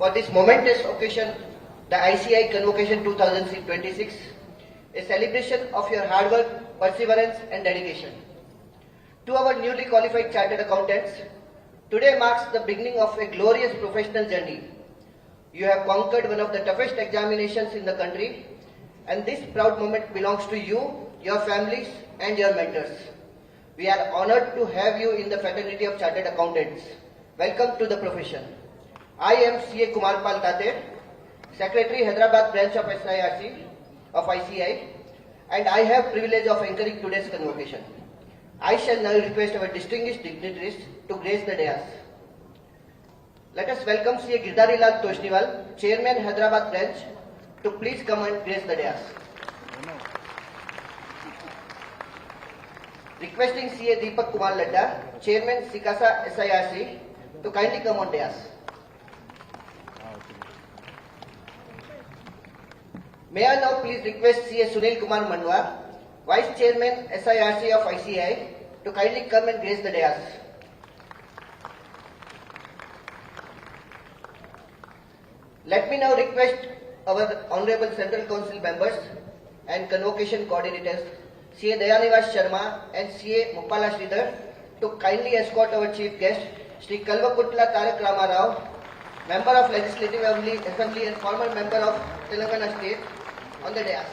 for this momentous occasion, the ICI Convocation 2026, a celebration of your hard work, perseverance and dedication. To our newly qualified chartered accountants, today marks the beginning of a glorious professional journey. You have conquered one of the toughest examinations in the country, and this proud moment belongs to you, your families and your mentors. We are honored to have you in the fraternity of chartered accountants. Welcome to the profession. I am CA Kumar Pal Tate, Secretary Hyderabad branch of ICI, and I have privilege of anchoring today's convocation. I shall now request our distinguished dignitaries to grace the dais. Let us welcome CA Girdhari Lal Toshniwal, Chairman Hyderabad branch, to please come and grace the dais. Requesting CA Deepak Kumar Ladda, Chairman Sikasa SIRC, to kindly come on dais. May I now please request CA Sunil Kumar Manwa, Vice Chairman SIRC of ICI, to kindly come and grace the dais. Let me now request our Honorable Central Council members and Convocation coordinators, CA Dayanivas Sharma and CA Muppala Sridhar, to kindly escort our Chief Guest, Shri Kalvakutla Tarak Rama Rao, Member of Legislative Assembly and former Member of Telangana State, on the dais.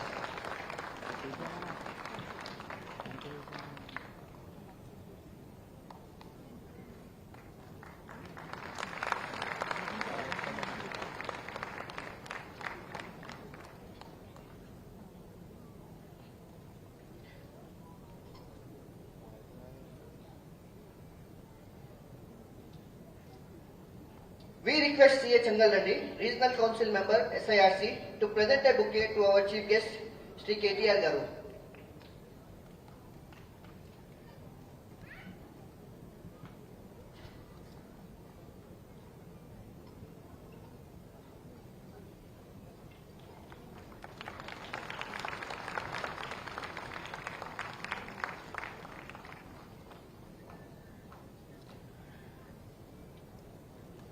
We request CA Changal Reddy, Regional Council Member, SIRC, to present a bouquet to our Chief Guest, Shri KTR Garu.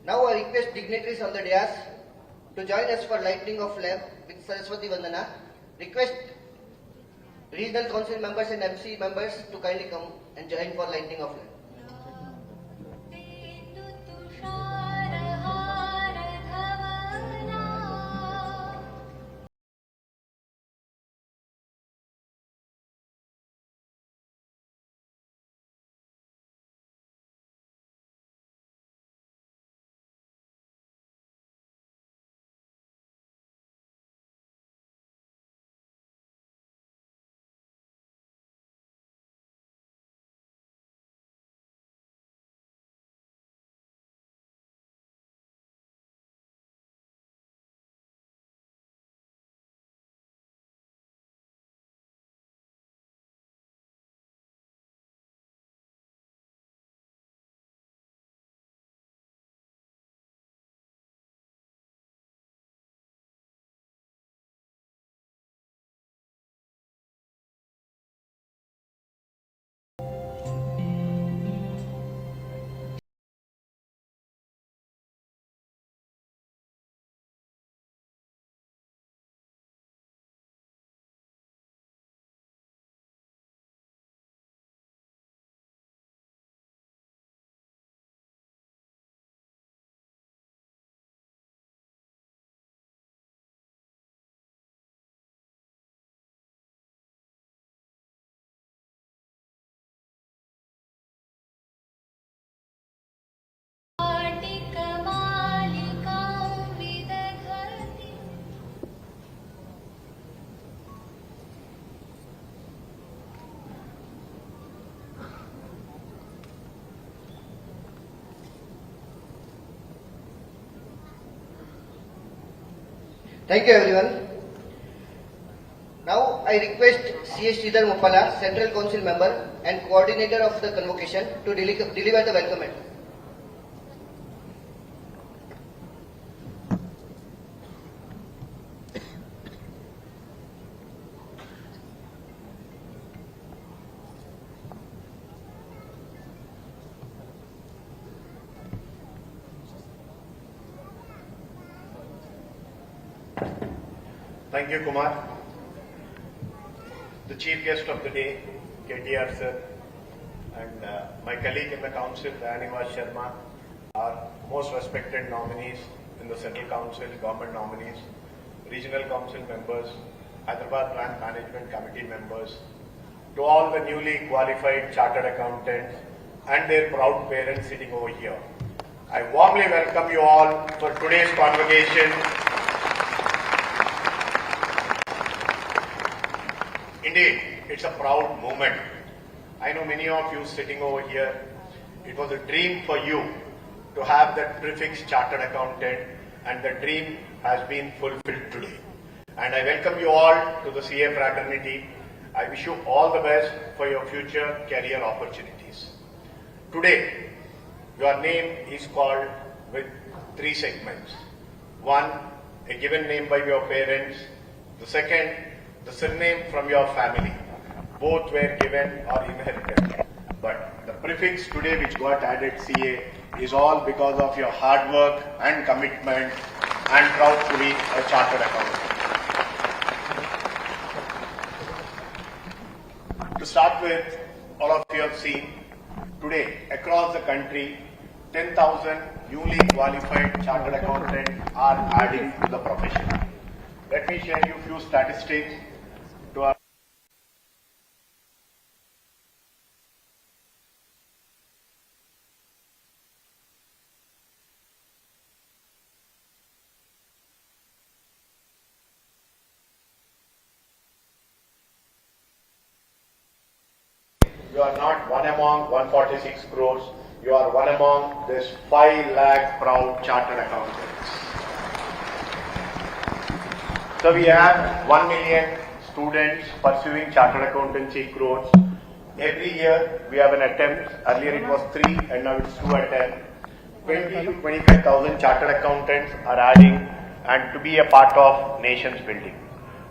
Now I request dignitaries on the dais to join us for lighting of lamp with Saraswati Vandana. Request regional council members and MC members to kindly come and join for lighting of lamp. Thank you everyone. Now I request CA Sridhar Muppala, Central Council Member and Coordinator of the Convocation, to deliver the welcome address. Thank you, Kumar. The chief guest of the day, KTR sir, and my colleague in the council, Dayanivas Sharma, our most respected nominees in the Central Council, government nominees, regional council members, Hyderabad Plant Management Committee members, to all the newly qualified chartered accountants and their proud parents sitting over here. I warmly welcome you all for today's convocation. Indeed, it's a proud moment. I know many of you sitting over here, it was a dream for you to have that prefix chartered accountant, and the dream has been fulfilled today. And I welcome you all to the CA fraternity. I wish you all the best for your future career opportunities. Today, your name is called with 3 segments. 1, a given name by your parents. The second, the surname from your family. Both were given or inherited. But the prefix today which got added CA is all because of your hard work and commitment, and proud to be a chartered accountant. To start with, all of you have seen today across the country 10,000 newly qualified chartered accountants are adding to the profession. Let me share you a few statistics to our You are not one among 146 crores. You are one among this 5 lakh proud chartered accountants. So we have 1 million students pursuing chartered accountancy course. Every year we have an attempt. Earlier it was 3 and now it's 2 attempts. 20 to 25,000 chartered accountants are adding and to be a part of nation's building.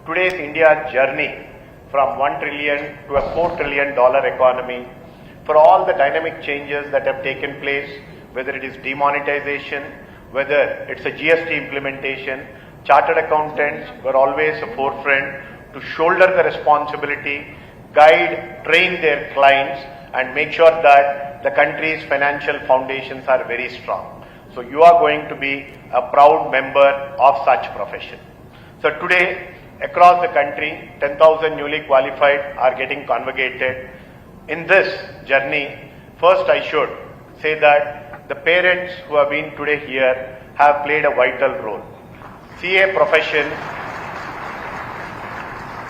Today's India's journey from 1 trillion to a $4 trillion economy, for all the dynamic changes that have taken place, whether it is demonetization, whether it's a GST implementation, chartered accountants were always a forefront to shoulder the responsibility, guide, train their clients, and make sure that the country's financial foundations are very strong. So you are going to be a proud member of such profession. So today, across the country, 10,000 newly qualified are getting convocated. In this journey, first I should say that the parents who have been today here have played a vital role. CA profession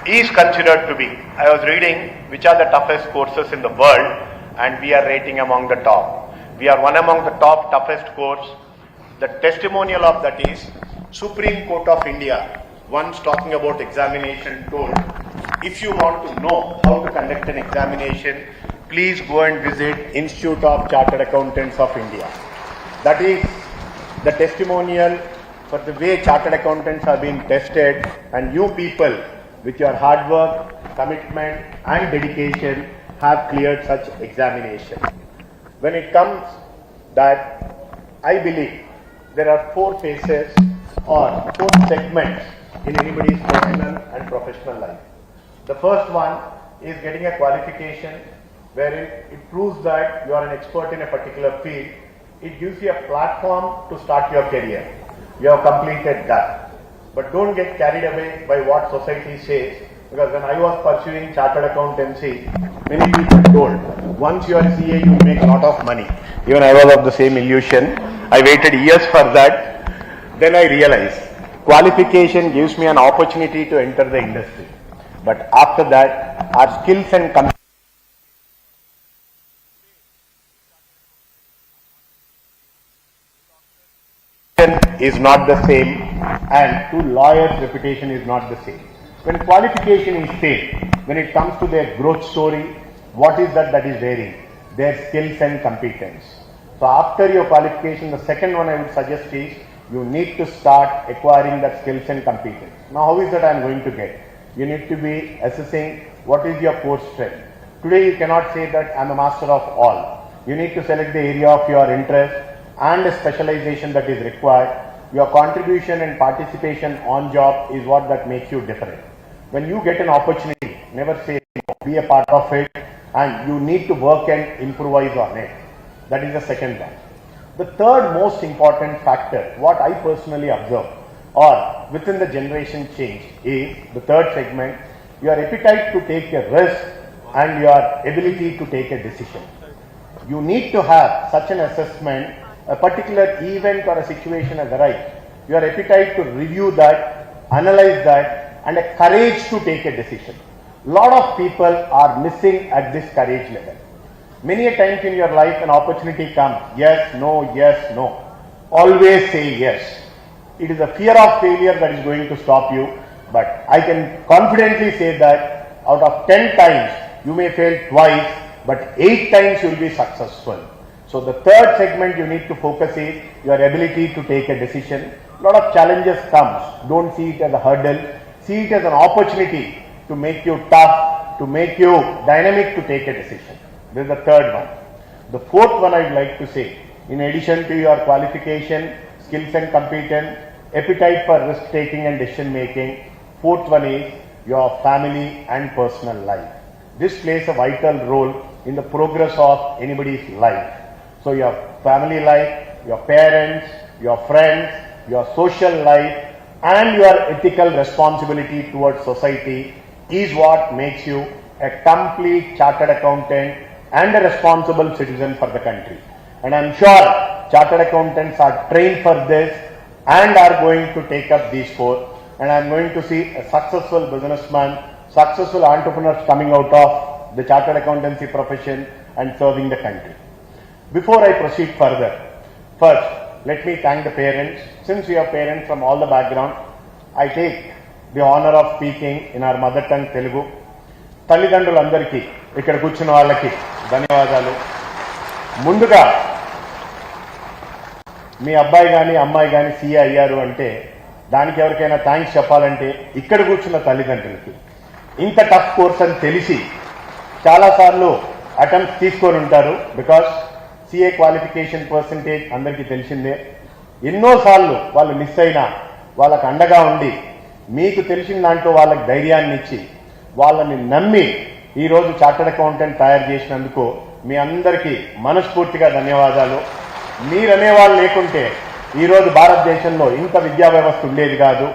is considered to be, I was reading which are the toughest courses in the world, and we are rating among the top. We are one among the top toughest course. The testimonial of that is Supreme Court of India, once talking about examination, told, if you want to know how to conduct an examination, please go and visit Institute of Chartered Accountants of India. That is the testimonial for the way chartered accountants are being tested, and you people with your hard work, commitment and dedication have cleared such examination. When it comes that, I believe there are 4 phases or 4 segments in anybody's personal and professional life. The first one is getting a qualification wherein it proves that you are an expert in a particular field. It gives you a platform to start your career. You have completed that. But don't get carried away by what society says, because when I was pursuing chartered accountancy, many people told, once you are a CA, you make a lot of money. Even I was of the same illusion. I waited years for that. Then I realized qualification gives me an opportunity to enter the industry. But after that, our skills and is not the same, and to lawyers' reputation is not the same. When qualification is same, when it comes to their growth story, what is that is varying? Their skills and competence. So after your qualification, the second one I would suggest is you need to start acquiring that skills and competence. Now how is that I am going to get? You need to be assessing what is your core strength. Today you cannot say that I am a master of all. You need to select the area of your interest and a specialization that is required. your contribution and participation on job is what that makes you different. When you get an opportunity, never say no, be a part of it, and you need to work and improvise on it. That is the second one. The third most important factor, what I personally observe, or within the generation change, is the third segment, your appetite to take a risk and your ability to take a decision. You need to have such an assessment, a particular event or a situation has arrived, your appetite to review that, analyze that, and a courage to take a decision. Lot of people are missing at this courage level. Many a times in your life an opportunity comes, yes, no. Always say yes. It is the fear of failure that is going to stop you, but I can confidently say that out of 10 times you may fail twice, but 8 times you will be successful. So the third segment you need to focus is your ability to take a decision. A lot of challenges comes. Don't see it as a hurdle. See it as an opportunity to make you tough, to make you dynamic to take a decision. This is the third one. The fourth one I would like to say, in addition to your qualification, skills and competence, appetite for risk taking and decision making, fourth one is your family and personal life. This plays a vital role in the progress of anybody's life. So your family life, your parents, your friends, your social life, and your ethical responsibility towards society is what makes you a complete chartered accountant and a responsible citizen for the country. And I am sure chartered accountants are trained for this and are going to take up these four. And I am going to see a successful businessman, successful entrepreneurs coming out of the chartered accountancy profession and serving the country. Before I proceed further, first let me thank the parents. Since we have parents from all the background, I take the honor of speaking in our mother tongue Telugu. తల్లిదండ్రులందరికీ ఇక్కడ కూర్చున్న వాళ్ళకి ధన్యవాదాలు. ముందుగా మీ అబ్బాయి కానీ అమ్మాయి కానీ CA అయ్యారు అంటే దానికి ఎవరికైనా థ్యాంక్స్ చెప్పాలంటే ఇక్కడ కూర్చున్న తల్లిదండ్రులకి. ఇంత టఫ్ కోర్స్ అని తెలిసి చాలాసార్లు అటెంప్ట్స్ తీసుకొని ఉంటారు. బికాస్ సీఏ క్వాలిఫికేషన్ పర్సంటేజ్ అందరికీ తెలిసిందే. ఎన్నోసార్లు వాళ్ళు మిస్ అయినా వాళ్ళకు అండగా ఉండి మీకు తెలిసిన దాంట్లో వాళ్ళకి ధైర్యాన్ని ఇచ్చి వాళ్ళని నమ్మి ఈరోజు చార్టర్డ్ అకౌంటెంట్ తయారు చేసినందుకు మీ అందరికీ మనస్ఫూర్తిగా ధన్యవాదాలు. మీరనేవాళ్ళు లేకుంటే ఈరోజు భారతదేశంలో ఇంత విద్యా వ్యవస్థ ఉండేది కాదు.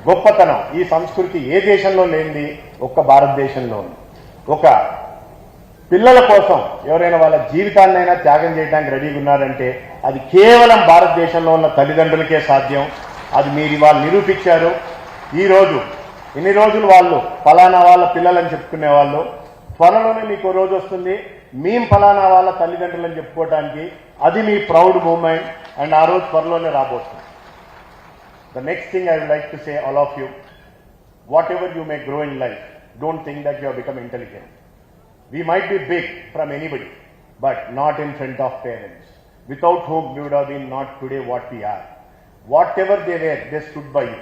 గొప్పతనం ఈ సంస్కృతి ఏ దేశంలో లేనిది ఒక్క భారతదేశంలో ఉంది. ఒక పిల్లల కోసం ఎవరైనా వాళ్ళ జీవితాన్నైనా త్యాగం చేయడానికి రెడీగా ఉన్నారంటే అది కేవలం భారతదేశంలో ఉన్న తల్లిదండ్రులకే సాధ్యం. అది మీరు వాళ్ళు నిరూపించారు. ఈరోజు ఇన్ని రోజులు వాళ్ళు ఫలానా వాళ్ళ పిల్లలని చెప్పుకునే వాళ్ళు, త్వరలోనే మీకు రోజు వస్తుంది మేము ఫలానా వాళ్ళ తల్లిదండ్రులని చెప్పుకోవడానికి. అది మీ ప్రౌడ్ మూమెంట్ అండ్ ఆ రోజు త్వరలోనే రాబోతుంది. The next thing I would like to say all of you, whatever you may grow in life, don't think that you have become intelligent. We might be big from anybody, but not in front of parents, without whom we would have been not today what we are. Whatever they were, they stood by you.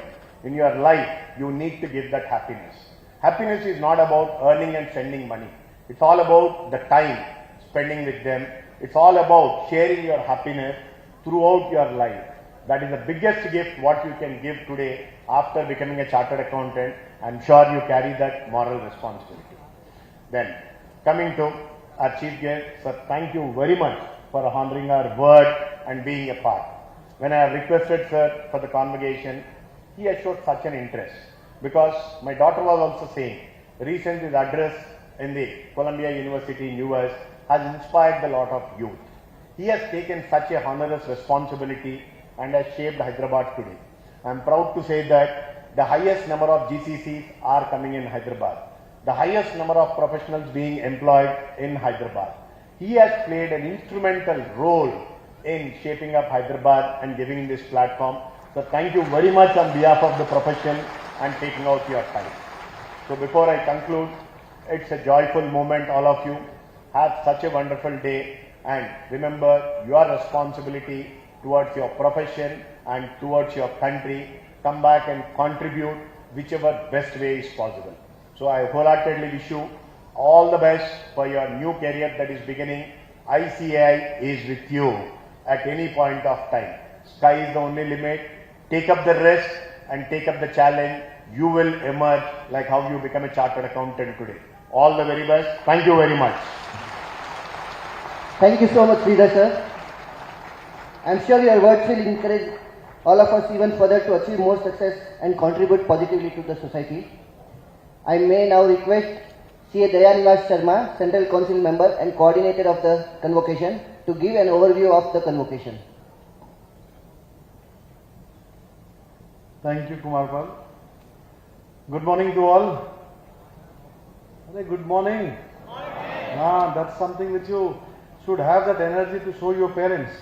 In your life, you need to give that happiness. Happiness is not about earning and spending money. It's all about the time spending with them. It's all about sharing your happiness throughout your life. That is the biggest gift what you can give today after becoming a chartered accountant. I'm sure you carry that moral responsibility. Then, coming to our chief guest, sir, thank you very much for honoring our word and being a part. When I have requested sir for the convocation, he has showed such an interest because my daughter was also saying recent his address in the Columbia University in US has inspired a lot of youth. He has taken such a honorous responsibility and has shaped Hyderabad today. I am proud to say that the highest number of GCCs are coming in Hyderabad. The highest number of professionals being employed in Hyderabad. He has played an instrumental role in shaping up Hyderabad and giving this platform. So thank you very much on behalf of the profession and taking out your time. So before I conclude, it's a joyful moment all of you. Have such a wonderful day and remember your responsibility towards your profession and towards your country. Come back and contribute whichever best way is possible. So I wholeheartedly wish you all the best for your new career that is beginning. ICAI is with you at any point of time. Sky is the only limit. take up the risk and take up the challenge. You will emerge like how you become a chartered accountant today. All the very best. Thank you very much. Thank you so much, Sridhar sir. I am sure your words will encourage all of us even further to achieve more success and contribute positively to the society. I may now request CA Dayanivas Sharma, Central Council Member and Coordinator of the Convocation, to give an overview of the Convocation. Thank you, Kumarpal. Good morning to all. Good morning. That's something which you should have that energy to show your parents.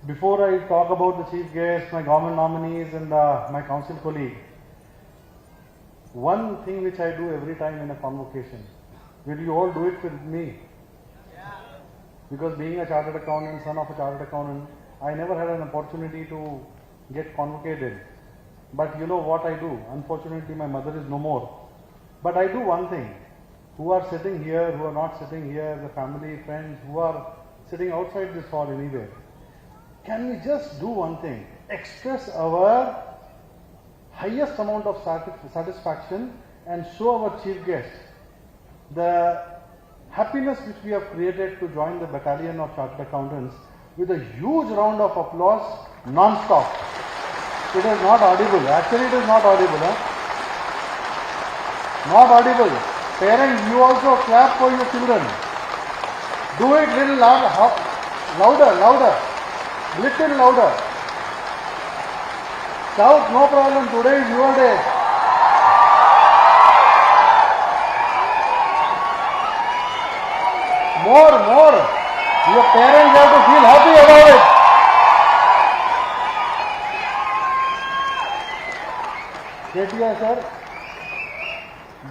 Before I talk about the chief guests, my government nominees and my council colleague, one thing which I do every time in a convocation, will you all do it with me? Because being a chartered accountant, son of a chartered accountant, I never had an opportunity to get convocated. But you know what I do? Unfortunately, my mother is no more. But I do one thing. Who are sitting here, who are not sitting here, the family, friends, who are sitting outside this hall anywhere, can we just do one thing? Express our highest amount of satisfaction and show our chief guest the happiness which we have created to join the battalion of chartered accountants with a huge round of applause non-stop. It is not audible. Actually, it is not audible. Not audible. Parents, you also clap for your children. Do it little louder, little louder. Shout, no problem. Today is your day. More. Your parents have to feel happy about it. KTR sir,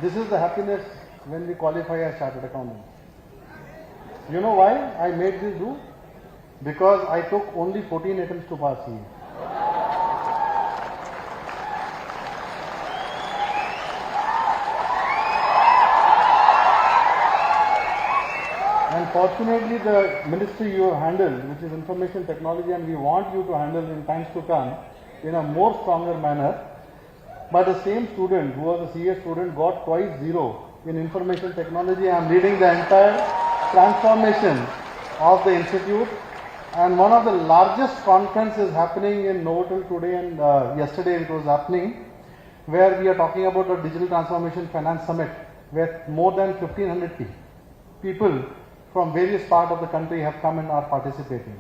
this is the happiness when we qualify as chartered accountants. You know why I made this do? Because I took only 14 attempts to pass CA. And fortunately, the ministry you have handled, which is information technology, and we want you to handle in times to come in a more stronger manner. But the same student who was a CA student got twice 0 in information technology. I am leading the entire transformation of the institute, and one of the largest conferences happening in Novotel today, and yesterday it was happening, where we are talking about the Digital Transformation Finance Summit, where more than 1500 people from various parts of the country have come and are participating.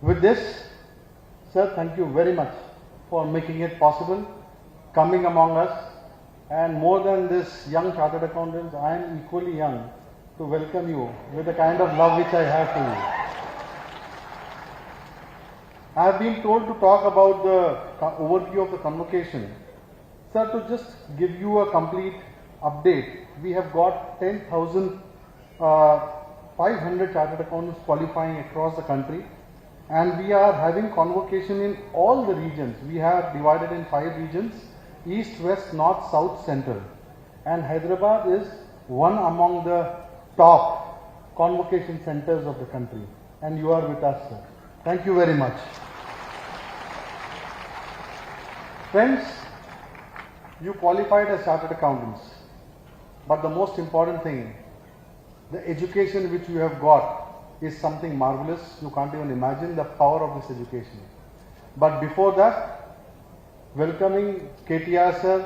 With this, sir, thank you very much for making it possible, coming among us, and more than this young chartered accountants, I am equally young to welcome you with the kind of love which I have for you. I have been told to talk about the overview of the convocation. Sir, to just give you a complete update, we have got 10,500 chartered accountants qualifying across the country. And we are having convocation in all the regions. We have divided in 5 regions: East, West, North, South, Central. And Hyderabad is one among the top convocation centers of the country. And you are with us, sir. Thank you very much. Friends, you qualified as chartered accountants. But the most important thing, the education which you have got is something marvelous. You can't even imagine the power of this education. But before that, welcoming KTR sir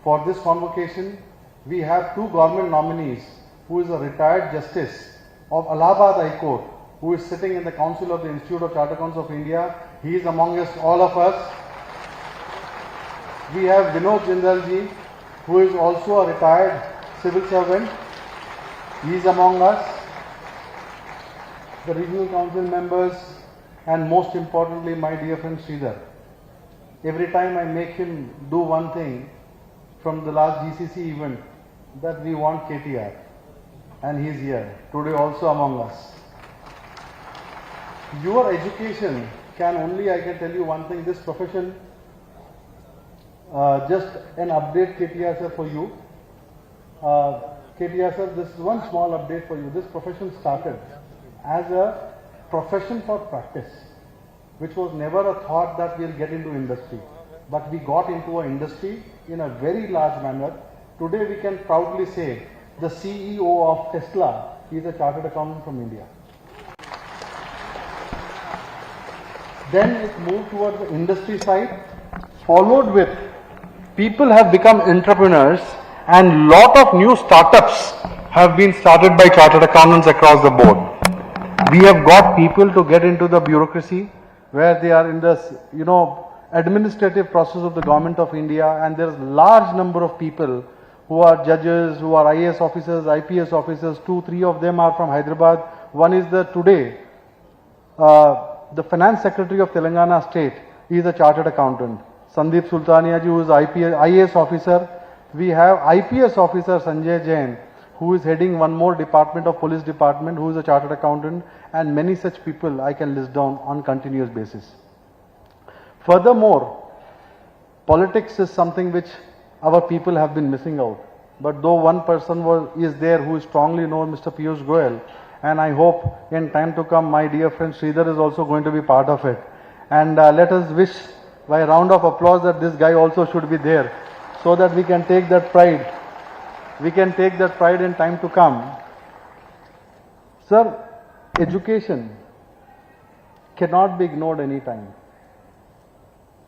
for this convocation, we have 2 government nominees, who is a retired justice of Allahabad High Court, who is sitting in the council of the Institute of Chartered Accountants of India. He is among us, all of us. We have Vinod Jindal ji, who is also a retired civil servant. He is among us. The regional council members, and most importantly my dear friend Sridhar. Every time I make him do one thing from the last GCC event, that we want KTR, and he is here today also among us. Your education can only, I can tell you one thing, this profession, just an update KTR sir for you. KTR sir, this is one small update for you. This profession started as a profession for practice. which was never a thought that we'll get into industry. But we got into an industry in a very large manner. Today we can proudly say the CEO of Tesla is a chartered accountant from India. Then it moved towards the industry side, followed with people have become entrepreneurs and lot of new startups have been started by chartered accountants across the board. We have got people to get into the bureaucracy where they are in this, administrative process of the government of India, and there is large number of people who are judges, who are IAS officers, IPS officers. 2-3 of them are from Hyderabad. One is the finance secretary of Telangana state. He is a chartered accountant. Sandeep Sultania ji, who is IAS officer. We have IPS officer Sanjay Jain, who is heading one more department of police department, who is a chartered accountant, and many such people I can list down on continuous basis. Furthermore, politics is something which our people have been missing out. But though one person is there who is strongly known, Mr. Piyush Goyal, and I hope in time to come my dear friend Sridhar is also going to be part of it. And let us wish by a round of applause that this guy also should be there, so that we can take that pride. We can take that pride in time to come. Sir, education cannot be ignored any time.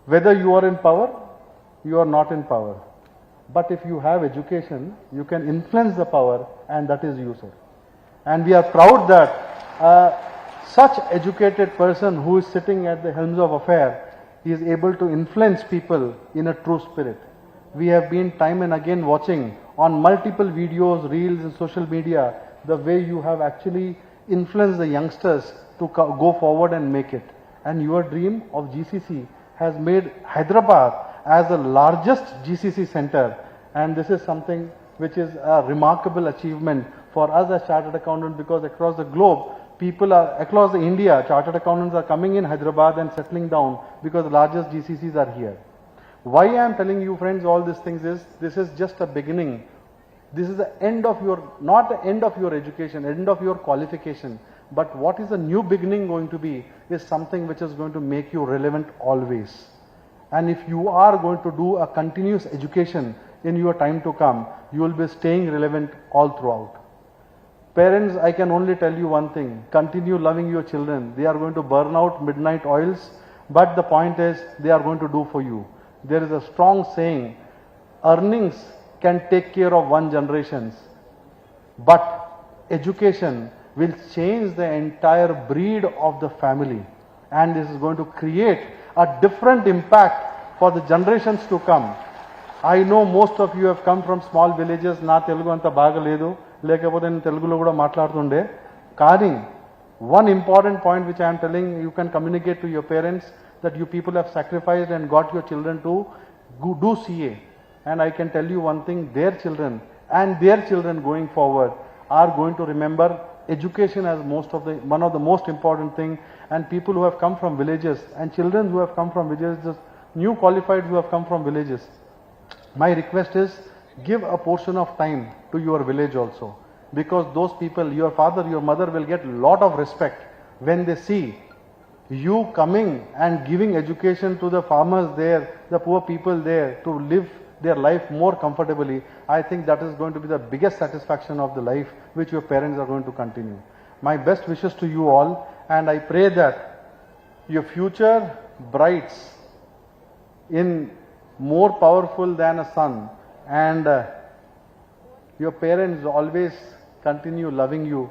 Whether you are in power, you are not in power. But if you have education, you can influence the power, and that is you, sir. And we are proud that such educated person who is sitting at the helms of affair is able to influence people in a true spirit. We have been time and again watching on multiple videos, reels and social media, the way you have actually influenced the youngsters to go forward and make it. And your dream of GCC has made Hyderabad as the largest GCC center, and this is something which is a remarkable achievement for us as chartered accountants, because across the globe, across India, chartered accountants are coming in Hyderabad and settling down because the largest GCCs are here. Why I am telling you friends all these things is, this is just a beginning. This is the end of your, not the end of your education, end of your qualification, but what is the new beginning going to be is something which is going to make you relevant always. And if you are going to do a continuous education in your time to come, you will be staying relevant all throughout. Parents, I can only tell you one thing, continue loving your children. They are going to burn out midnight oils, but the point is they are going to do for you. There is a strong saying, earnings can take care of one generation, but education will change the entire breed of the family, and this is going to create a different impact for the generations to come. I know most of you have come from small villages. Na Telugu anta baga ledu, lekapothe nenu Telugulo kuda maatladutunde. Kani one important point which I am telling, you can communicate to your parents that you people have sacrificed and got your children to do CA. And I can tell you one thing, their children and their children going forward are going to remember education as one of the most important thing. And people who have come from villages and children who have come from villages, new qualified who have come from villages, my request is give a portion of time to your village also, because those people, your father, your mother will get lot of respect when they see you coming and giving education to the farmers there, the poor people there, to live their life more comfortably. I think that is going to be the biggest satisfaction of the life which your parents are going to continue. My best wishes to you all, and I pray that your future brights in more powerful than a sun, and your parents always continue loving you.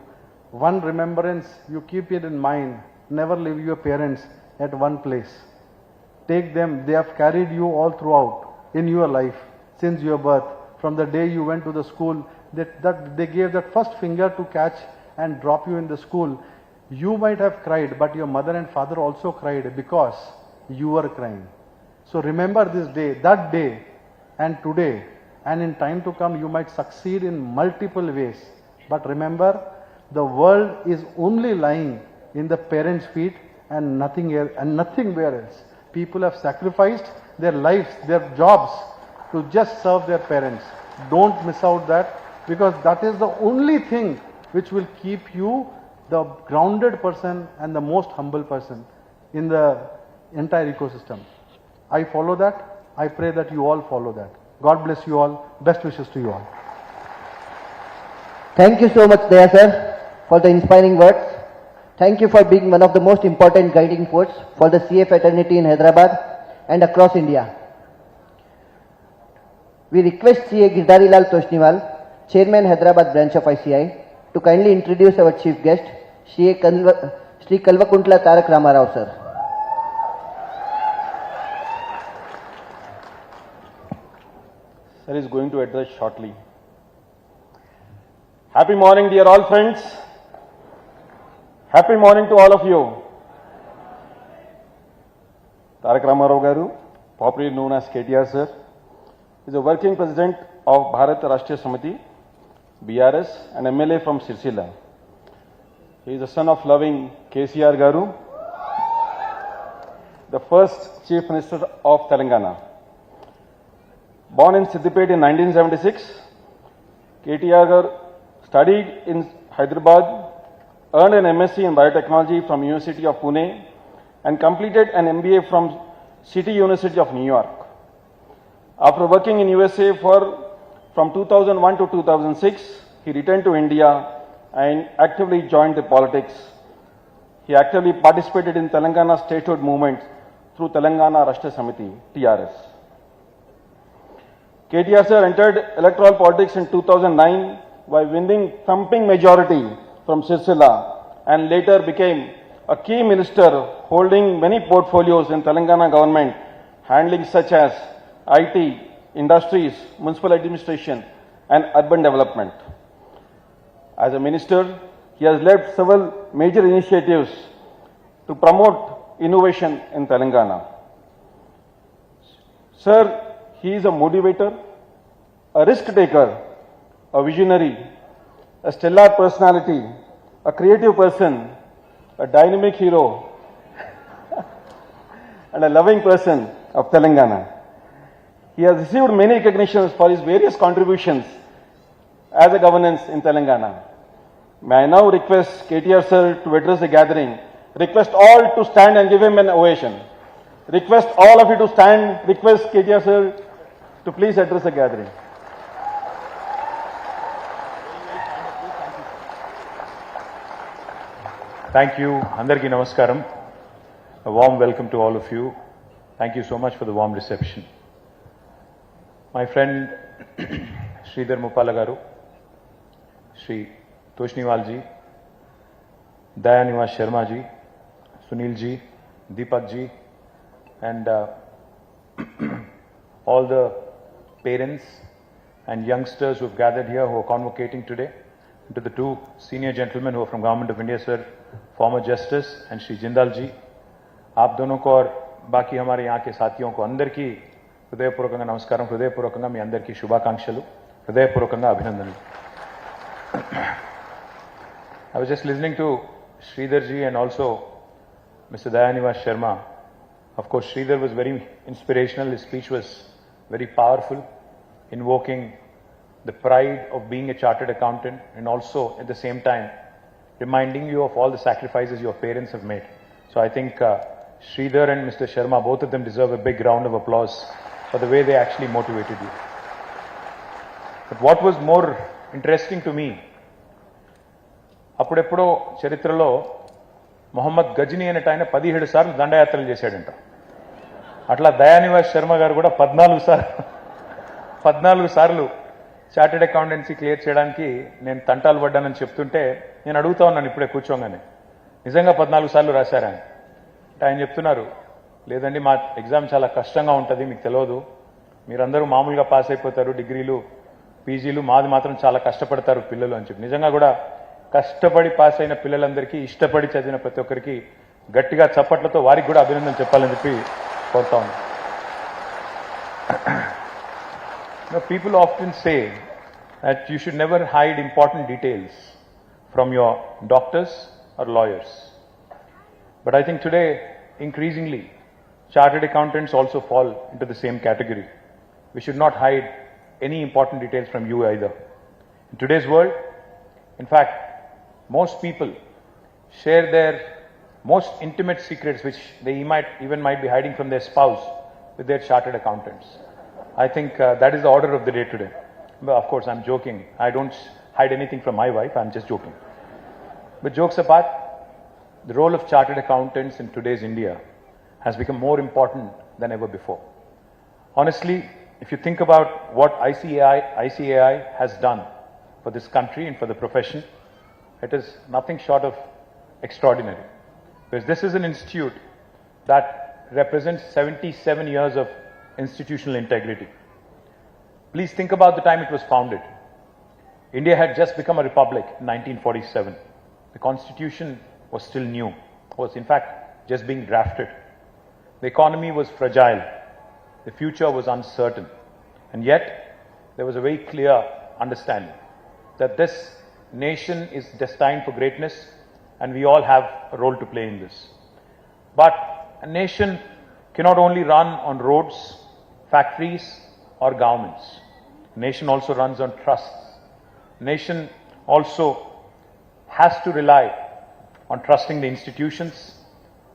One remembrance, you keep it in mind, never leave your parents at one place. Take them, they have carried you all throughout in your life since your birth. From the day you went to the school, that they gave that first finger to catch and drop you in the school. You might have cried, but your mother and father also cried because you were crying. So remember this day, that day and today, and in time to come you might succeed in multiple ways. But remember, the world is only lying in the parents' feet and nothing else, and nothingwhere else. People have sacrificed their lives, their jobs to just serve their parents. Don't miss out that, because that is the only thing which will keep you the grounded person and the most humble person. in the entire ecosystem. I follow that. I pray that you all follow that. God bless you all. Best wishes to you all. Thank you so much, Daya sir, for the inspiring words. Thank you for being one of the most important guiding force for the CA fraternity in Hyderabad and across India. We request CA Girdarilal Toshniwal, Chairman Hyderabad branch of ICI, to kindly introduce our chief guest, Shri Kalvakuntla Tarak Ramarao sir. Sir is going to address shortly. Happy morning, dear all friends. Happy morning to all of you. Tarak Ramarao Garu, popularly known as KTR sir, is a working president of Bharat Rashtriya Samiti, BRS, and MLA from Sirsila. He is the son of loving KCR Garu, the first Chief Minister of Telangana. Born in Siddipet in 1976, KTR Garu studied in Hyderabad, earned an MSc in Biotechnology from University of Pune, and completed an MBA from City University of New York. After working in USA from 2001 to 2006, he returned to India and actively joined the politics. He actively participated in Telangana statehood movement through Telangana Rashtriya Samiti, TRS. KTR sir entered electoral politics in 2009 by winning thumping majority from Sirsila and later became a key minister holding many portfolios in Telangana government, handling such as IT, industries, municipal administration and urban development. As a minister, he has led several major initiatives to promote innovation in Telangana. Sir, he is a motivator, a risk taker, a visionary, a stellar personality, a creative person, a dynamic hero, and a loving person of Telangana. He has received many recognitions for his various contributions as a governance in Telangana. May I now request KTR sir to address the gathering. Request all to stand and give him an ovation. Request all of you to stand. Request KTR sir to please address the gathering. Thank you. Andarki Namaskaram. A warm welcome to all of you. Thank you so much for the warm reception. My friend Sridhar Muppala Garu, Shri Toshniwal ji, Dayanivas Sharma ji, Sunil ji, Deepak ji, and all the parents and youngsters who have gathered here who are convocating today, and to the two senior gentlemen who are from Government of India, sir, former Justice and Shri Jindal ji, आप दोनों को और बाकी हमारे यहाँ के साथियों को अंदर की హృదయపూర్వకంగా నమస్కారం, హృదయపూర్వకంగా మీ అందరికీ శుభాకాంక్షలు, హృదయపూర్వకంగా అభినందనలు. I was just listening to Sridhar ji and also Mr. Dayanivas Sharma. Of course, Sridhar was very inspirational. His speech was very powerful, invoking the pride of being a chartered accountant and also at the same time reminding you of all the sacrifices your parents have made. So I think Sridhar and Mr. Sharma, both of them deserve a big round of applause for the way they actually motivated you. But what was more interesting to me, అప్పుడెప్పుడో చరిత్రలో మొహమ్మద్ గజ్నీ అనేట ఆయన 17 సార్లు దండయాత్రలు చేశాడంట. అట్లా దయానివాస్ శర్మ గారు కూడా 14 సార్లు chartered accountancy clear చేయడానికి నేను తంటాలు పడ్డానని చెప్తుంటే నేను అడుగుతా ఉన్నాను ఇప్పుడే కూర్చోగానే, నిజంగా 14 సార్లు రాశారా అని. అంటే ఆయన చెప్తున్నారు, లేదండి మా ఎగ్జామ్ చాలా కష్టంగా ఉంటుంది, మీకు తెలియదు, మీరందరూ మామూలుగా పాస్ అయిపోతారు డిగ్రీలు పీజీలు, మాది మాత్రం చాలా కష్టపడతారు పిల్లలు అని చెప్పి. నిజంగా కూడా కష్టపడి పాస్ అయిన పిల్లలందరికీ, ఇష్టపడి చదివిన ప్రతి ఒక్కరికి గట్టిగా చప్పట్లతో వారికి కూడా అభినందన చెప్పాలని చెప్పి కోరుతా ఉన్నాను. People often say that you should never hide important details from your doctors or lawyers. But I think today, increasingly, chartered accountants also fall into the same category. We should not hide any important details from you either. In today's world, in fact, most people share their most intimate secrets which they might be hiding from their spouse with their chartered accountants. I think that is the order of the day today. But of course, I'm joking. I don't hide anything from my wife. I'm just joking. But jokes apart, the role of chartered accountants in today's India has become more important than ever before. Honestly, if you think about what ICAI has done for this country and for the profession, it is nothing short of extraordinary. Because this is an institute that represents 77 years of institutional integrity. Please think about the time it was founded. India had just become a republic in 1947. The constitution was still new, was in fact just being drafted. The economy was fragile. The future was uncertain. And yet, there was a very clear understanding that this nation is destined for greatness and we all have a role to play in this. But a nation cannot only run on roads, factories or governments. A nation also runs on trusts. A nation also has to rely on trusting the institutions,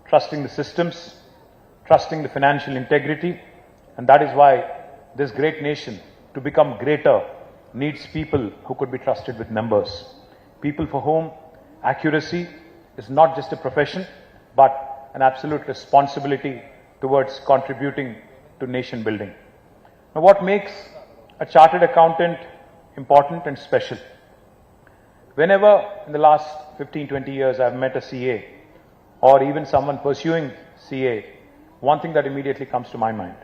trusting the systems, trusting the financial integrity, and that is why this great nation, to become greater, needs people who could be trusted with numbers. People for whom accuracy is not just a profession, but an absolute responsibility towards contributing to nation building. Now, what makes a chartered accountant important and special? Whenever in the last 15-20 years I've met a CA or even someone pursuing CA, one thing that immediately comes to my mind.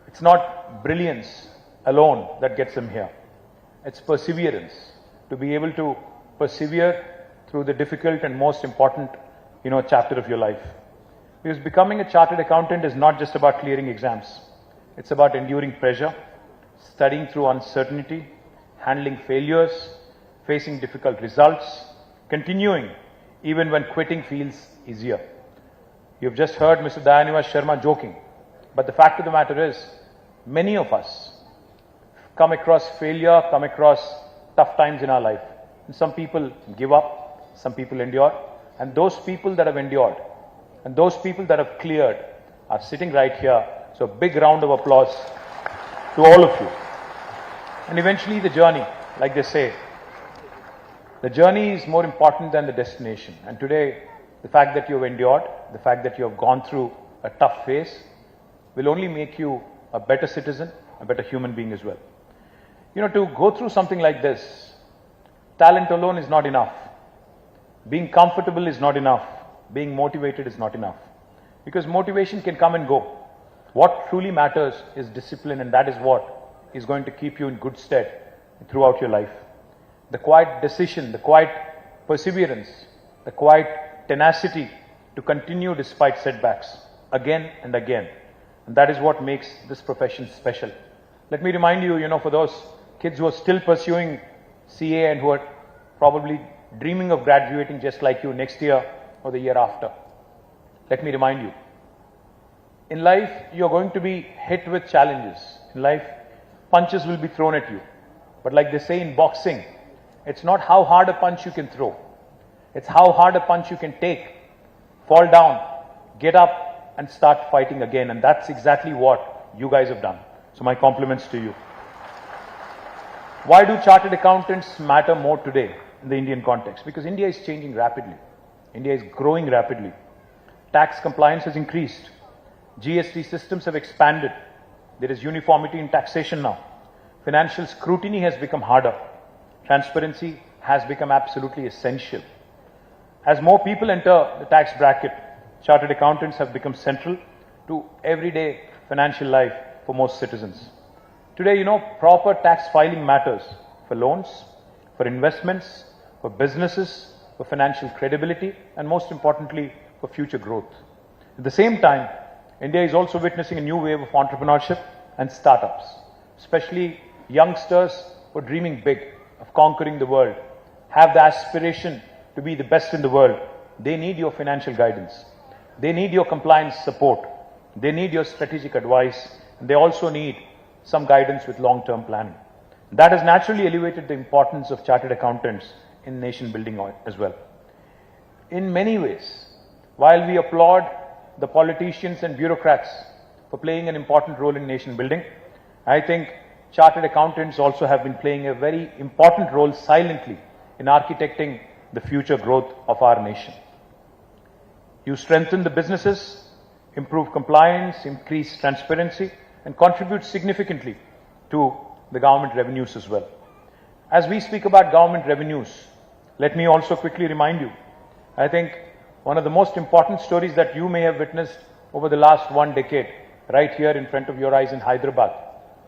It's not brilliance alone that gets them here. It's perseverance, to be able to persevere through the difficult and most important, chapter of your life. Because becoming a chartered accountant is not just about clearing exams. It's about enduring pressure, studying through uncertainty, handling failures, facing difficult results, continuing even when quitting feels easier. You've just heard Mr. Dayaniwas Sharma joking, but the fact of the matter is, many of us come across failure, come across tough times in our life. And some people give up, some people endure, and those people that have endured and those people that have cleared are sitting right here. So a big round of applause to all of you. And eventually the journey, like they say, the journey is more important than the destination. And today, the fact that you have endured, the fact that you have gone through a tough phase will only make you a better citizen, a better human being as well. To go through something like this, talent alone is not enough. Being comfortable is not enough. Being motivated is not enough. Because motivation can come and go. What truly matters is discipline, and that is what is going to keep you in good stead throughout your life. The quiet decision, the quiet perseverance, the quiet tenacity to continue despite setbacks again and again. And that is what makes this profession special. Let me remind you, for those kids who are still pursuing CA and who are probably dreaming of graduating just like you next year or the year after. Let me remind you, in life, you're going to be hit with challenges. In life, punches will be thrown at you. But like they say in boxing, it's not how hard a punch you can throw. It's how hard a punch you can take, fall down, get up and start fighting again. And that's exactly what you guys have done. So my compliments to you. Why do chartered accountants matter more today in the Indian context? Because India is changing rapidly. India is growing rapidly. Tax compliance has increased. GST systems have expanded. There is uniformity in taxation now. Financial scrutiny has become harder. Transparency has become absolutely essential. As more people enter the tax bracket, chartered accountants have become central to everyday financial life for most citizens. Today, proper tax filing matters for loans, for investments, for businesses, for financial credibility, and most importantly, for future growth. At the same time, India is also witnessing a new wave of entrepreneurship and startups, especially youngsters who are dreaming big of conquering the world, have the aspiration to be the best in the world. They need your financial guidance. They need your compliance support. They need your strategic advice. And they also need some guidance with long-term planning. That has naturally elevated the importance of chartered accountants in nation building as well. In many ways, While we applaud the politicians and bureaucrats for playing an important role in nation building, I think chartered accountants also have been playing a very important role silently in architecting the future growth of our nation. You strengthen the businesses, improve compliance, increase transparency, and contribute significantly to the government revenues as well. As we speak about government revenues, let me also quickly remind you, I think one of the most important stories that you may have witnessed over the last 1 decade, right here in front of your eyes in Hyderabad,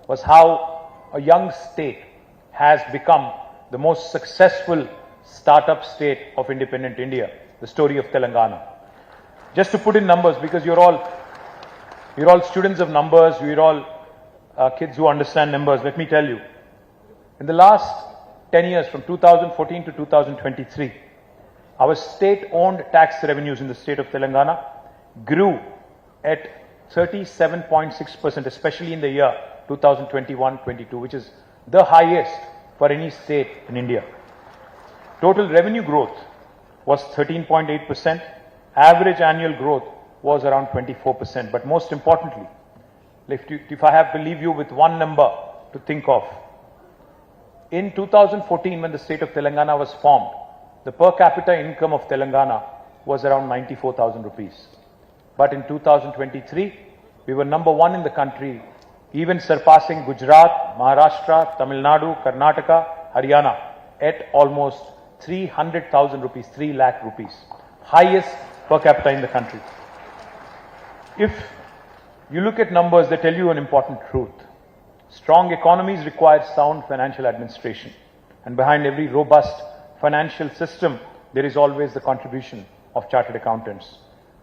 was how a young state has become the most successful startup state of independent India, the story of Telangana. Just to put in numbers, because you're all students of numbers, we're all kids who understand numbers, let me tell you, in the last 10 years, from 2014 to 2023, our state-owned tax revenues in the state of Telangana grew at 37.6%, especially in the year 2021-22, which is the highest for any state in India. Total revenue growth was 13.8%. Average annual growth was around 24%. But most importantly, if I have to leave you with one number to think of, in 2014, when the state of Telangana was formed, the per capita income of Telangana was around 94,000 rupees. But in 2023, we were number one in the country, even surpassing Gujarat, Maharashtra, Tamil Nadu, Karnataka, Haryana at almost 300,000 rupees, 3 lakh rupees. Highest per capita in the country. If you look at numbers, they tell you an important truth. Strong economies require sound financial administration. And behind every robust financial system, there is always the contribution of chartered accountants.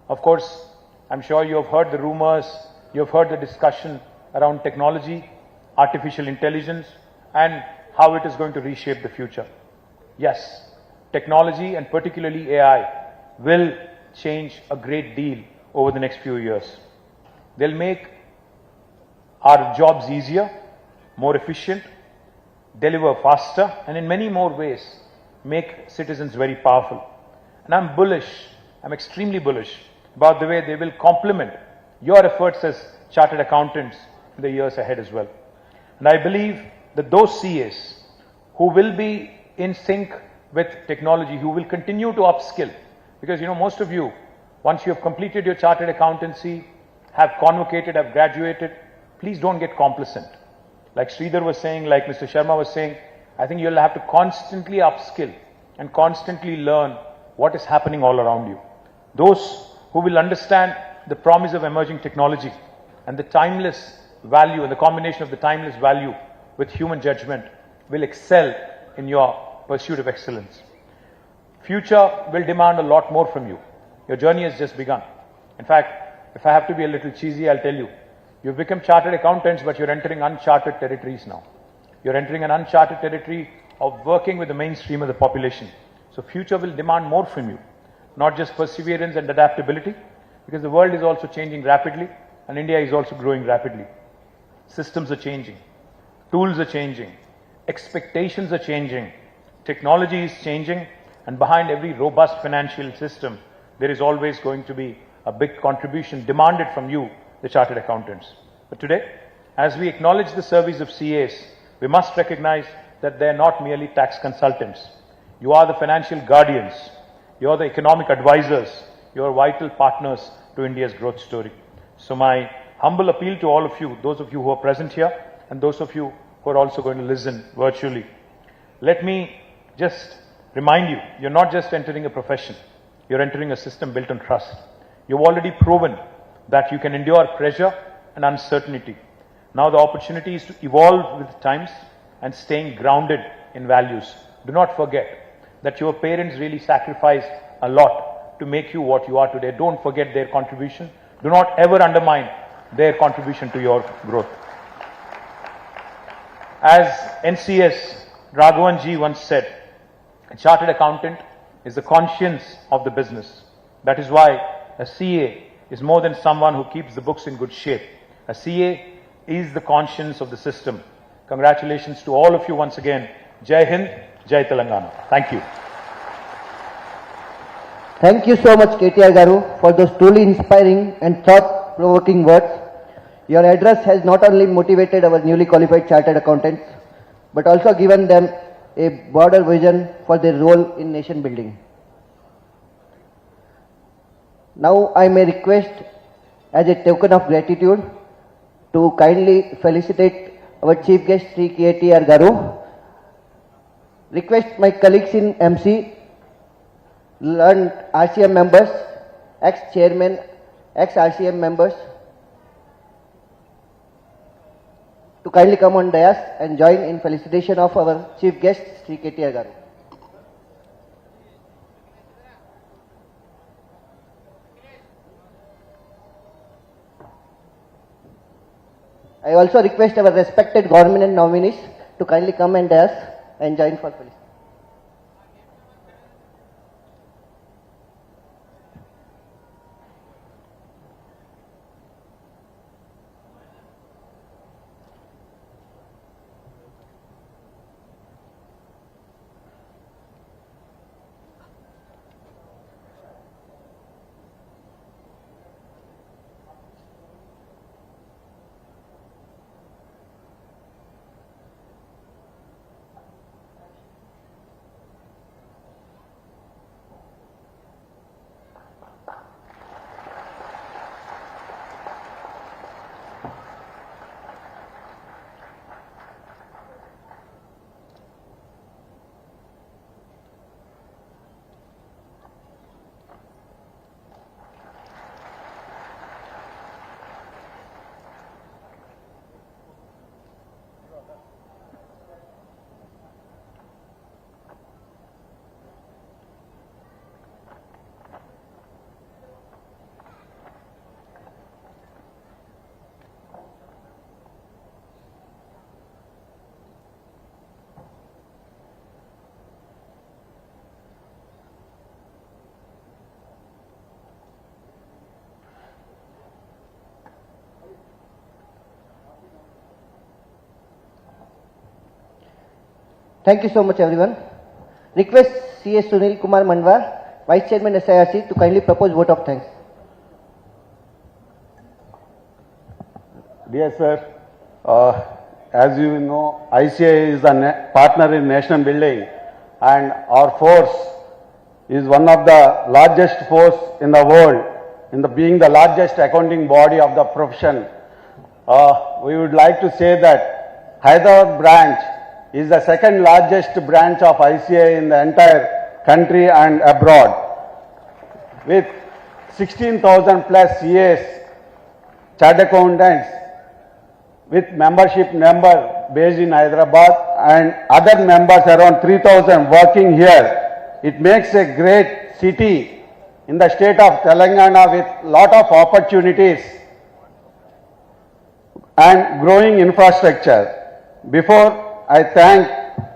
Of course, I'm sure you have heard the rumors, you have heard the discussion around technology, artificial intelligence, and how it is going to reshape the future. Yes, technology and particularly AI will change a great deal over the next few years. They'll make our jobs easier, more efficient, deliver faster, and in many more ways, make citizens very powerful. And I'm bullish, I'm extremely bullish about the way they will complement your efforts as chartered accountants in the years ahead as well. And I believe that those CAs who will be in sync with technology, who will continue to upskill, because most of you, once you have completed your chartered accountancy, have convocated, have graduated, please don't get complacent. Like Sridhar was saying, like Mr. Sharma was saying, I think you'll have to constantly upskill and constantly learn what is happening all around you. Those who will understand the promise of emerging technology and the timeless value and the combination of the timeless value with human judgment will excel in your pursuit of excellence. Future will demand a lot more from you. Your journey has just begun. In fact, if I have to be a little cheesy, I'll tell you, you've become chartered accountants, but you're entering uncharted territories now. You're entering an uncharted territory of working with the mainstream of the population. So future will demand more from you, not just perseverance and adaptability, because the world is also changing rapidly and India is also growing rapidly. Systems are changing, tools are changing, expectations are changing, technology is changing, and behind every robust financial system, there is always going to be a big contribution demanded from you, the chartered accountants. But today, as we acknowledge the service of CAs, we must recognize that they are not merely tax consultants. You are the financial guardians, you are the economic advisors, you are vital partners to India's growth story. So my humble appeal to all of you, those of you who are present here, and those of you who are also going to listen virtually, let me just remind you, you're not just entering a profession, you're entering a system built on trust. You've already proven that you can endure pressure and uncertainty. Now the opportunity is to evolve with times and staying grounded in values. Do not forget that your parents really sacrificed a lot to make you what you are today. Don't forget their contribution. Do not ever undermine their contribution to your growth. As NCS Raghavanji once said, a chartered accountant is the conscience of the business. That is why a CA is more than someone who keeps the books in good shape. A CA is the conscience of the system. Congratulations to all of you once again. Jai Hind, Jai Telangana. Thank you. Thank you so much, KTR Garu, for those truly inspiring and thought-provoking words. Your address has not only motivated our newly qualified chartered accountants, but also given them a broader vision for their role in nation building. Now I may request, as a token of gratitude, to kindly felicitate our chief guest, Sri KTR Garu. Request my colleagues in MC, learned RCM members, ex-chairman, ex-RCM members, to kindly come on dais and join in felicitation of our chief guest, Sri KTR Garu. I also request our respected government nominees to kindly come and dais and join for felicitation. Thank you so much, everyone. Request C.S. Sunil Kumar Mandwa, Vice Chairman SIRC, to kindly propose vote of thanks. Dear sir, as you know, ICI is a partner in nation building, and our force is one of the largest force in the world, being the largest accounting body of the profession. We would like to say that Hyderabad branch is the second largest branch of ICI in the entire country and abroad, with 16,000 plus CAs, chartered accountants, with membership number based in Hyderabad and other members around 3,000 working here. It makes a great city in the state of Telangana with lot of opportunities and growing infrastructure. Before I thank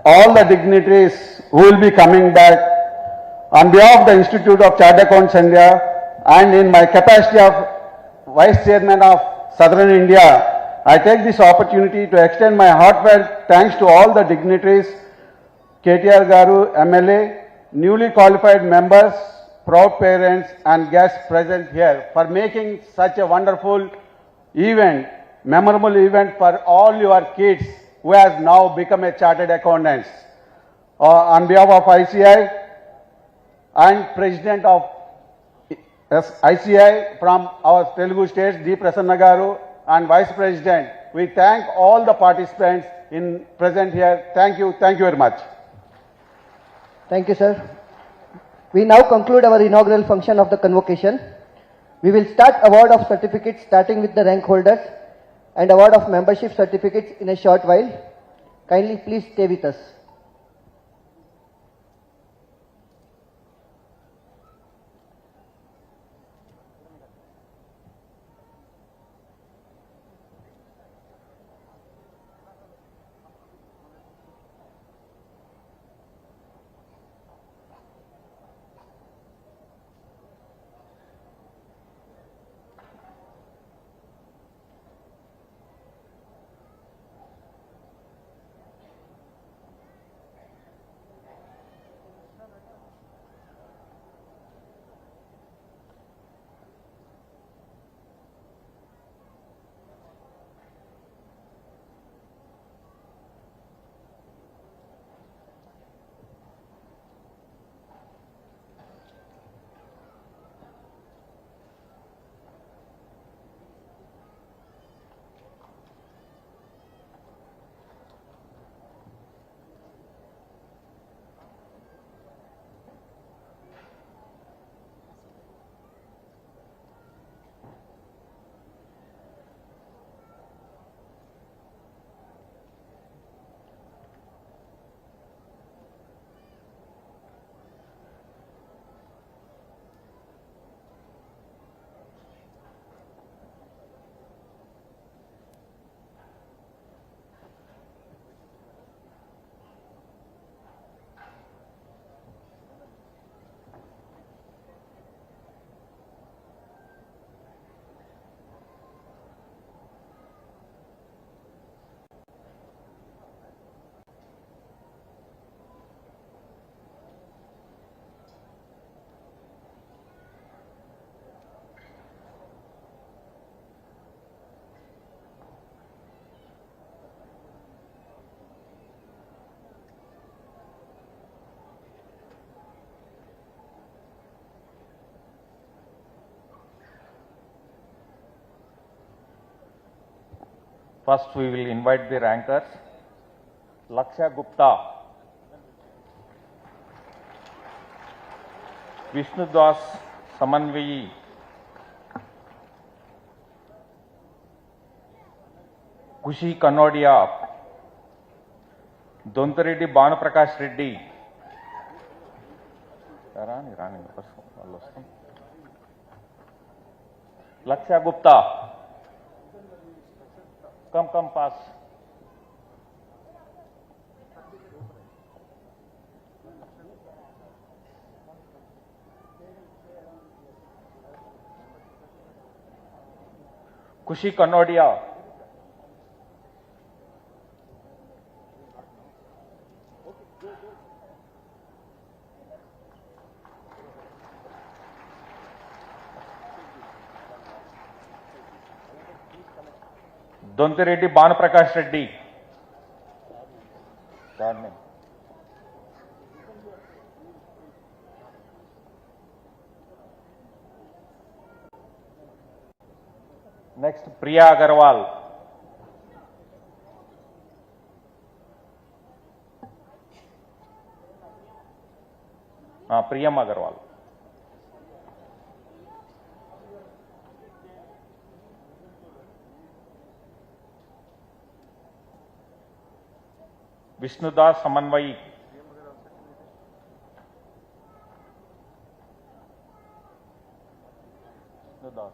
all the dignitaries who will be coming back, on behalf of the Institute of Chartered Accountants India and in my capacity of Vice Chairman of Southern India, I take this opportunity to extend my heartfelt thanks to all the dignitaries, KTR Garu, MLA, newly qualified members, proud parents and guests present here for making such a wonderful event, memorable event for all your kids who has now become a chartered accountants. On behalf of ICI and President of ICI from our Telugu states, D. Prasanna Garu, and Vice President, we thank all the participants in present here. Thank you very much. Thank you, sir. We now conclude our inaugural function of the convocation. We will start award of certificates, starting with the rank holders, and award of membership certificates in a short while. Kindly please stay with us. First, we will invite the rankers. Lakshya Gupta, Vishnu Das Samanvayi, Kushi Kanodia, Dontareddy Banu Prakash Reddy. Lakshya Gupta, come pass. Kushi Kanodia, Dontareddy Banu Prakash Reddy. Next, Priya Agarwal. Priyam Agarwal. Vishnu Das Samanvayi. Vishnu Das.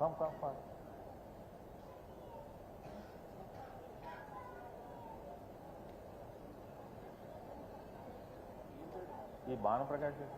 Come. ये बाण प्रकाश है।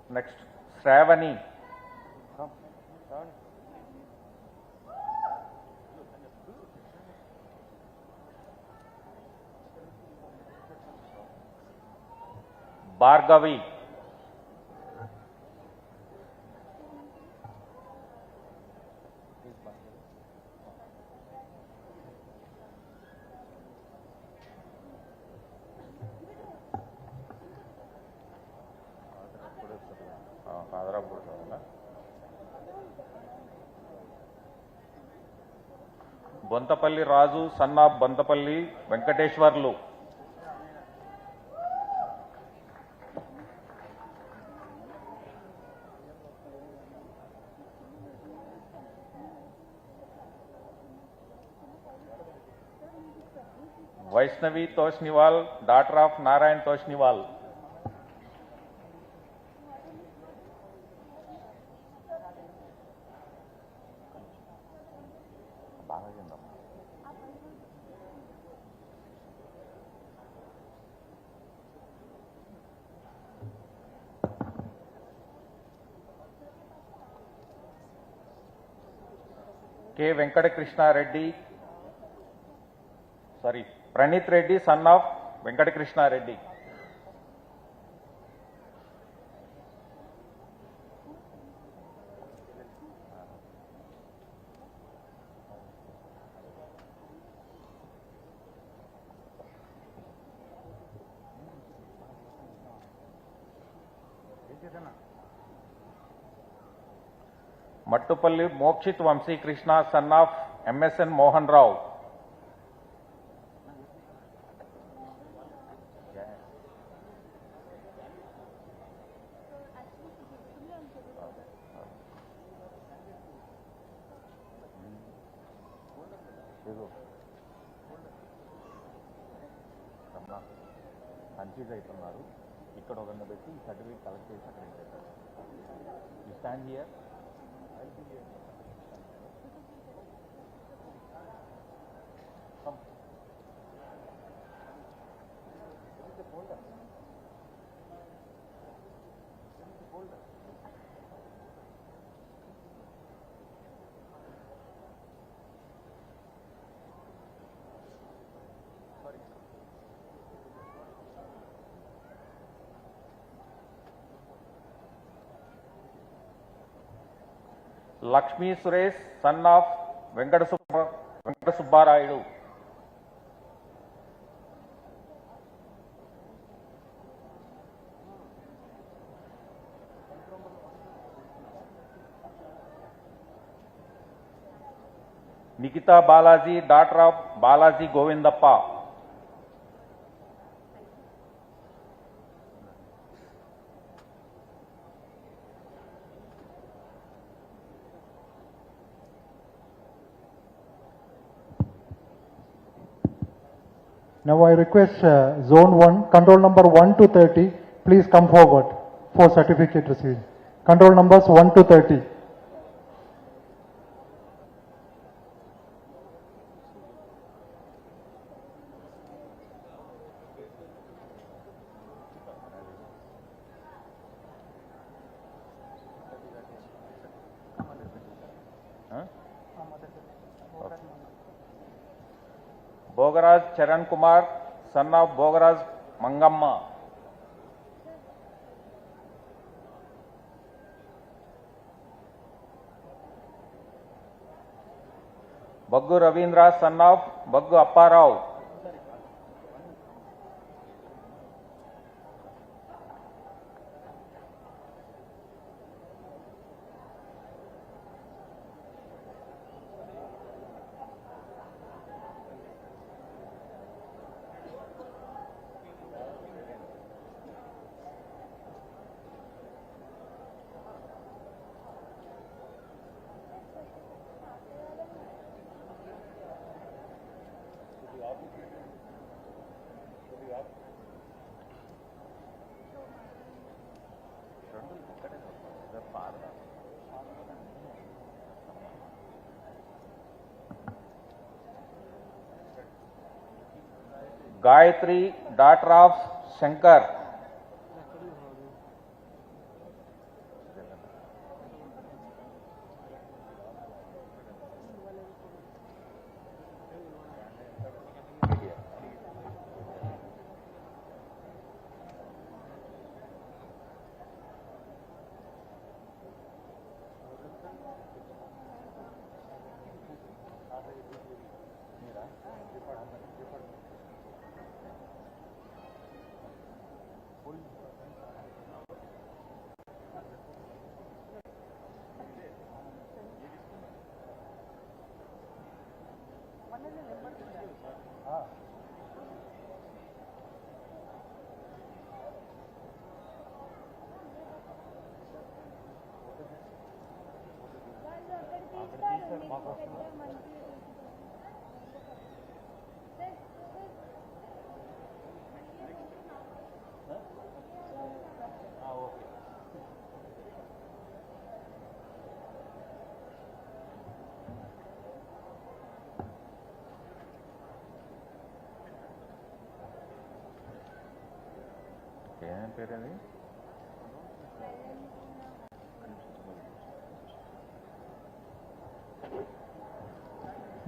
Next, Shravani. Bhargavi. Bontapalli Raju, son of Bontapalli Venkateshwarlu. Vaishnavi Toshniwal, daughter of Narayan Toshniwal. K. Venkata Krishna Reddy, Pranit Reddy, son of Venkata Krishna Reddy. Mattupalli Mokshit Vamsi Krishna, son of MSN Mohan Rao. Confuse అవుతున్నారు. ఇక్కడ ఒక పెట్టి certificate collect చేసి అక్కడ you stand here. Lakshmi Suresh, son of Venkata Subbarayudu. Nikita Balaji, daughter of Balaji Govindappa. Now I request Zone 1, control number 1 to 30, please come forward for certificate receiving. Control numbers 1 to 30. Bogaraj Charan Kumar, son of Bogaraj Mangamma. Baggu Ravindra, son of Baggu Apparao. Gayatri, daughter of Shankar.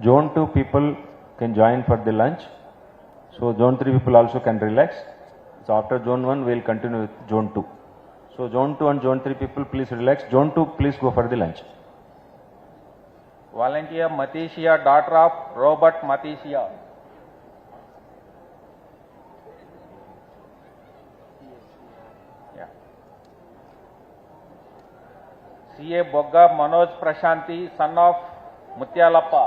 Zone 2 people can join for the lunch. So Zone 3 people also can relax. So after Zone 1 we will continue with Zone 2. So Zone 2 and Zone 3 people please relax. Zone 2 please go for the lunch. Volunteer Matisia, daughter of Robert Matisia. Yeah. CA Bogga Manoj Prashanti, son of Mutyalappa.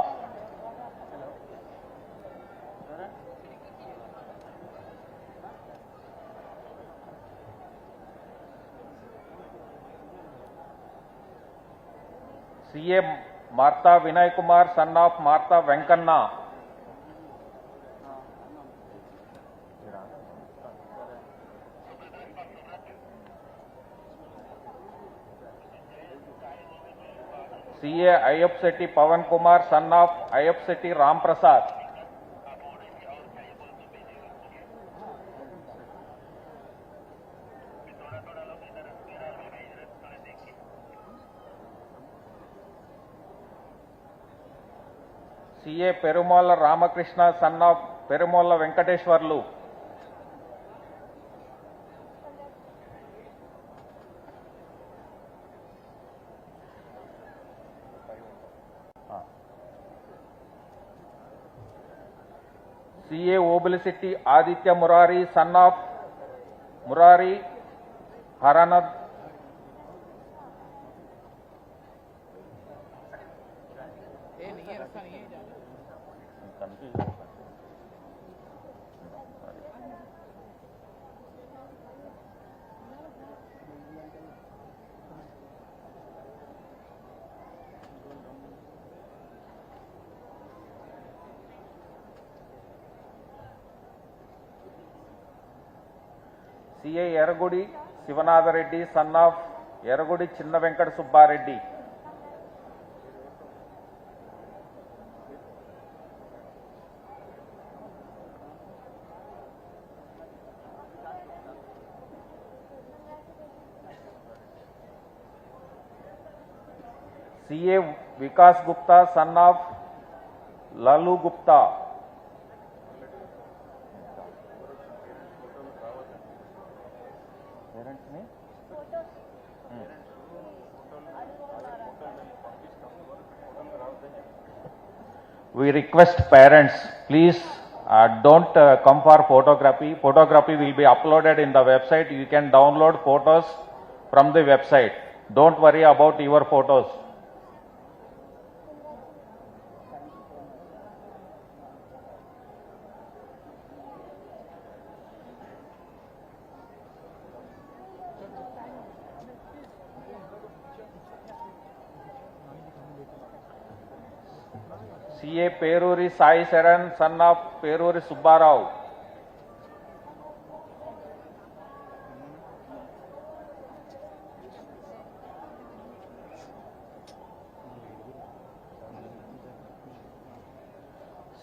CA Martha Vinay Kumar, son of Martha Venkanna. CA Ayapsetti Pavan Kumar, son of Ayapsetti Ram Prasad. CA Perumola Ramakrishna, son of Perumola Venkateshwarlu. CA Obilisitti Aditya Murari, son of Murari Haranad. CA Yeragudi Sivanatha Reddy, son of Yeragudi Chinna Venkat Subba Reddy. CA Vikas Gupta, son of Lalu Gupta. We request parents, please don't come for photography. Photography will be uploaded in the website. You can download photos from the website. Don't worry about your photos. CA Peruri Sai Saran, son of Peruri Subbarao.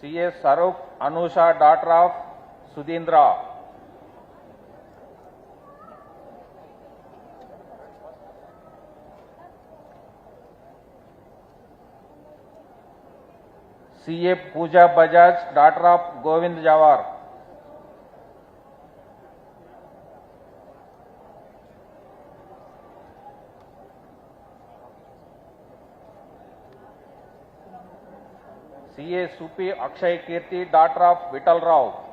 CA Sarup Anusha, daughter of Sudhindra. CA Pooja Bajaj, daughter of Govind Jawar. CA Supi Akshay Kirti, daughter of Vital Rao.